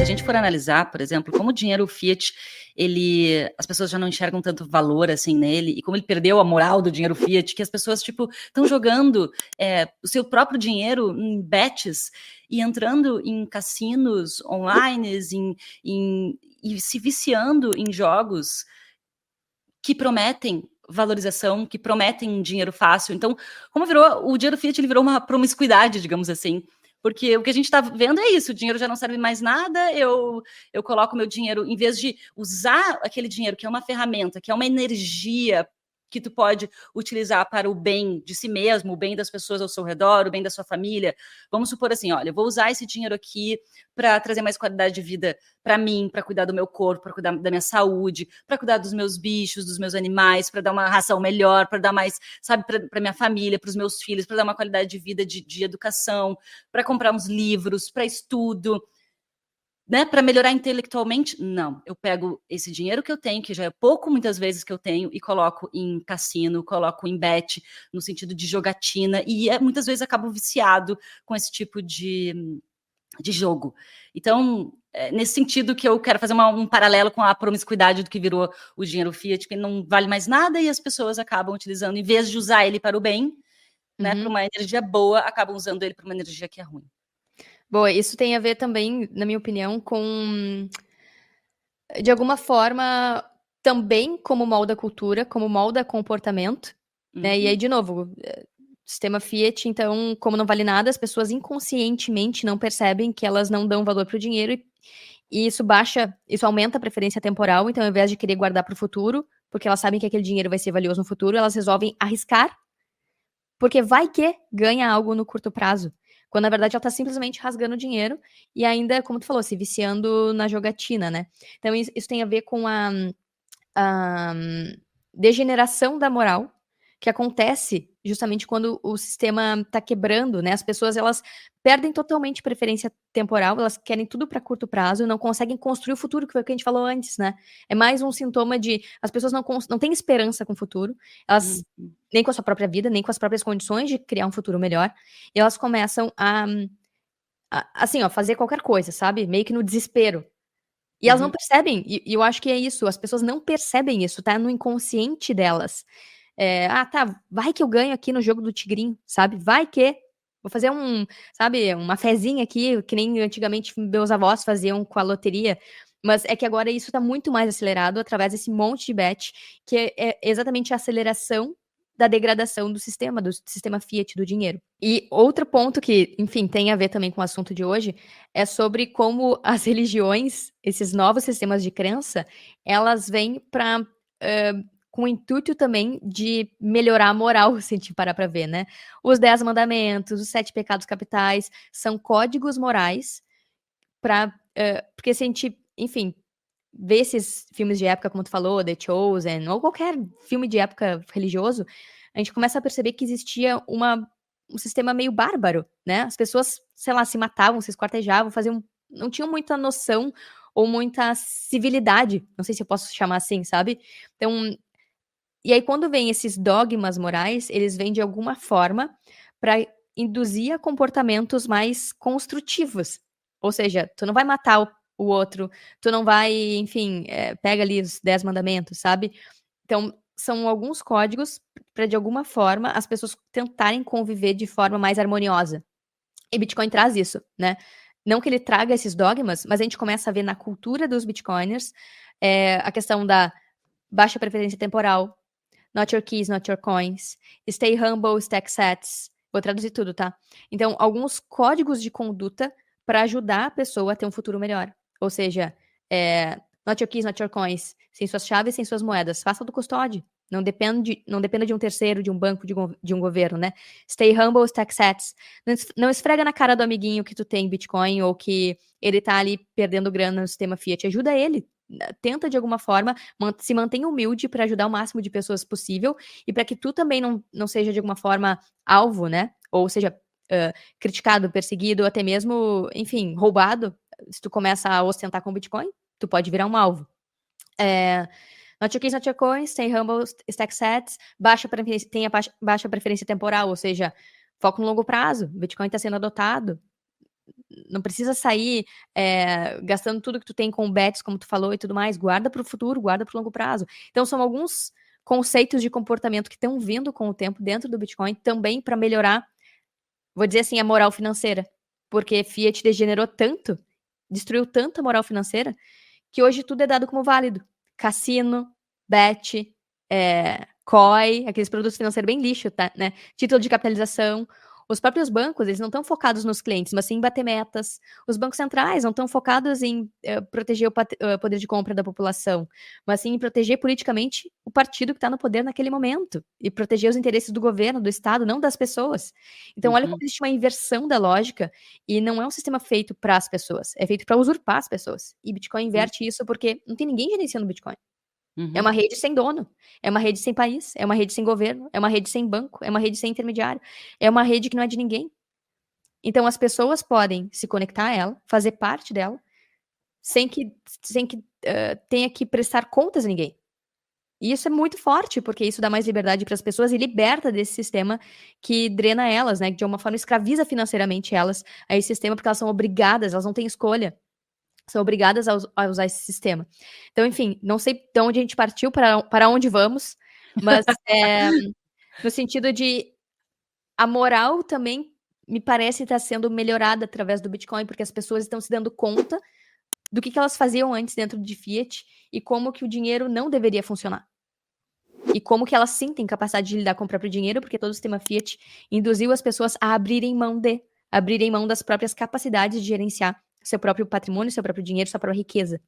a gente for analisar, por exemplo, como o dinheiro fiat, as pessoas já não enxergam tanto valor assim nele, e como ele perdeu a moral do dinheiro fiat, que as pessoas tipo estão jogando o seu próprio dinheiro em bets e entrando em cassinos online e se viciando em jogos que prometem valorização, que prometem dinheiro fácil. Então, como o dinheiro fiat, ele virou uma promiscuidade, digamos assim. Porque o que a gente está vendo é isso, o dinheiro já não serve mais nada, eu coloco meu dinheiro, em vez de usar aquele dinheiro, que é uma ferramenta, que é uma energia que tu pode utilizar para o bem de si mesmo, o bem das pessoas ao seu redor, o bem da sua família. Vamos supor assim, olha, eu vou usar esse dinheiro aqui para trazer mais qualidade de vida para mim, para cuidar do meu corpo, para cuidar da minha saúde, para cuidar dos meus bichos, dos meus animais, para dar uma ração melhor, para dar mais, sabe, para minha família, para os meus filhos, para dar uma qualidade de vida de educação, para comprar uns livros, para estudo, né, para melhorar intelectualmente. Não, eu pego esse dinheiro que eu tenho, que já é pouco muitas vezes que eu tenho, e coloco em cassino, coloco em bet, no sentido de jogatina, e muitas vezes acabo viciado com esse tipo de jogo. Então, nesse sentido que eu quero fazer um paralelo com a promiscuidade do que virou o dinheiro fiat, que não vale mais nada e as pessoas acabam utilizando, em vez de usar ele para o bem, né, para uma energia boa, acabam usando ele para uma energia que é ruim. Boa, isso tem a ver também, na minha opinião, com, de alguma forma, também como molda cultura, como molda comportamento, né? E aí, de novo, sistema Fiat, então, como não vale nada, as pessoas inconscientemente não percebem que elas não dão valor para o dinheiro e isso aumenta a preferência temporal, então ao invés de querer guardar para o futuro, porque elas sabem que aquele dinheiro vai ser valioso no futuro, elas resolvem arriscar, porque vai que ganha algo no curto prazo. Quando, na verdade, ela tá simplesmente rasgando dinheiro e ainda, como tu falou, se viciando na jogatina, né? Então, isso tem a ver com a degeneração da moral que acontece justamente quando o sistema tá quebrando, né? As pessoas, elas perdem totalmente preferência temporal, elas querem tudo para curto prazo, não conseguem construir o futuro, que foi o que a gente falou antes, né? É mais um sintoma de as pessoas não têm esperança com o futuro, elas nem com a sua própria vida, nem com as próprias condições de criar um futuro melhor, e elas começam assim, ó, fazer qualquer coisa, sabe? Meio que no desespero. E elas não percebem, e eu acho que é isso, as pessoas não percebem isso, tá no inconsciente delas. Tá, vai que eu ganho aqui no jogo do tigrinho, sabe? Vai que vou fazer sabe, uma fezinha aqui, que nem antigamente meus avós faziam com a loteria. Mas é que agora isso tá muito mais acelerado através desse monte de bet, que é exatamente a aceleração da degradação do sistema Fiat do dinheiro. E outro ponto que, enfim, tem a ver também com o assunto de hoje, é sobre como as religiões, esses novos sistemas de crença, elas vêm para com o intuito também de melhorar a moral, se a gente parar para ver, né? Os 10 mandamentos, os 7 pecados capitais, são códigos morais porque se a gente, enfim, vê esses filmes de época, como tu falou, The Chosen, ou qualquer filme de época religioso, a gente começa a perceber que existia um sistema meio bárbaro, né? As pessoas, sei lá, se matavam, se esquartejavam, não tinham muita noção ou muita civilidade, não sei se eu posso chamar assim, sabe? Então, e aí quando vem esses dogmas morais, eles vêm de alguma forma para induzir a comportamentos mais construtivos. Ou seja, tu não vai matar o outro, tu não vai, enfim, pega ali os 10 mandamentos, sabe? Então, são alguns códigos para, de alguma forma, as pessoas tentarem conviver de forma mais harmoniosa. E Bitcoin traz isso, né? Não que ele traga esses dogmas, mas a gente começa a ver na cultura dos Bitcoiners a questão da baixa preferência temporal, not your keys, not your coins, stay humble, stack sats. Vou traduzir tudo, tá? Então, alguns códigos de conduta para ajudar a pessoa a ter um futuro melhor. Ou seja, not your keys, not your coins. Sem suas chaves, sem suas moedas. Faça do custódio. Não dependa de um terceiro, de um banco, de um governo, né? Stay humble, stack sats. Não esfrega na cara do amiguinho que tu tem Bitcoin ou que ele tá ali perdendo grana no sistema Fiat. Ajuda ele. Tenta, de alguma forma, se mantenha humilde para ajudar o máximo de pessoas possível e para que tu também não seja, de alguma forma, alvo, né? Ou seja, criticado, perseguido, ou até mesmo, enfim, roubado. Se tu começa a ostentar com Bitcoin, tu pode virar um alvo. Not your keys, not your coins, stay humble, stack sats, tenha baixa preferência temporal, ou seja, foco no longo prazo. Bitcoin está sendo adotado. não precisa sair gastando tudo que tu tem com bets, como tu falou e tudo mais. Guarda para o futuro, guarda para o longo prazo. Então, são alguns conceitos de comportamento que estão vindo com o tempo dentro do Bitcoin também para melhorar, vou dizer assim, a moral financeira. Porque Fiat degenerou tanto, destruiu tanto a moral financeira, que hoje tudo é dado como válido. Cassino, bet, COI, aqueles produtos financeiros bem lixo, tá, né? Título de capitalização. Os próprios bancos, eles não estão focados nos clientes, mas sim em bater metas. Os bancos centrais não estão focados em proteger o poder de compra da população, mas sim em proteger politicamente o partido que está no poder naquele momento e proteger os interesses do governo, do Estado, não das pessoas. Então, olha como existe uma inversão da lógica e não é um sistema feito para as pessoas, é feito para usurpar as pessoas. E Bitcoin inverte isso porque não tem ninguém gerenciando Bitcoin. É uma rede sem dono, é uma rede sem país, é uma rede sem governo, é uma rede sem banco, é uma rede sem intermediário, é uma rede que não é de ninguém. Então as pessoas podem se conectar a ela, fazer parte dela, sem que tenha que prestar contas a ninguém. E isso é muito forte, porque isso dá mais liberdade para as pessoas e liberta desse sistema que drena elas, né? Que de uma forma escraviza financeiramente elas a esse sistema, porque elas são obrigadas, elas não têm escolha. São obrigadas a usar esse sistema. Então, enfim, não sei de onde a gente partiu, para onde vamos, mas no sentido de a moral também me parece estar sendo melhorada através do Bitcoin, porque as pessoas estão se dando conta do que elas faziam antes dentro de Fiat e como que o dinheiro não deveria funcionar. E como que elas sim têm capacidade de lidar com o próprio dinheiro, porque todo o sistema Fiat induziu as pessoas a abrirem mão das próprias capacidades de gerenciar seu próprio patrimônio, seu próprio dinheiro, sua própria riqueza.